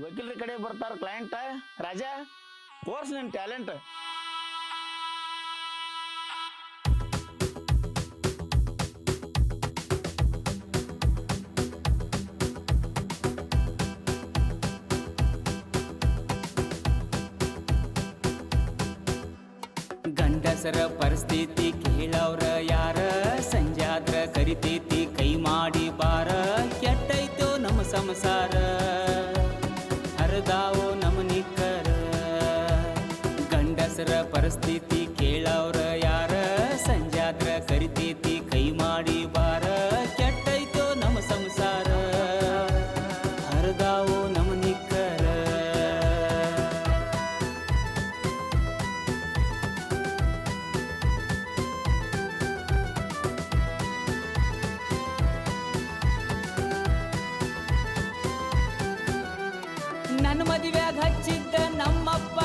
ವಕೀಲರ ಕಡೆ ಬರ್ತಾರ ಕ್ಲೈಂಟ್. ರಾಜಾ ಕೋರ್ಸ್ ನಿನ್ ಟ್ಯಾಲೆಂಟ್. ಗಂಡಸರ ಪರಿಸ್ಥಿತಿ ಕೇಳವ್ರ ಯಾರ, ಸಂಜಾದ್ರ ಕರಿತೈತಿ ಕೈ ಮಾಡಿ ಬಾರ. ಕೆಟ್ಟೈತೋ ನಮ್ಮ ಸಂಸಾರ, ಹರಿದಾವೋ ನಮ್ಮ ನಿಕ್ಕರ. ಗಂಡಸರ ಪರಿಸ್ಥಿತಿ ಕೇಳವ್ರ ಯಾರ, ಸಂಜಾದ್ರ ಕರಿತೈತಿ ಕೈ ಮಾಡಿ ಬಾರ. ಕೆಟ್ಟೈತೋ ನಮ್ಮ ಸಂಸಾರ, ಹರಿದಾವೋ ನಮ್ಮ ನಿಕ್ಕರ. ನನ್ನ ಮದುವೆಯಾಗ ಹಚ್ಚಿದ್ದ ನಮ್ಮಪ್ಪ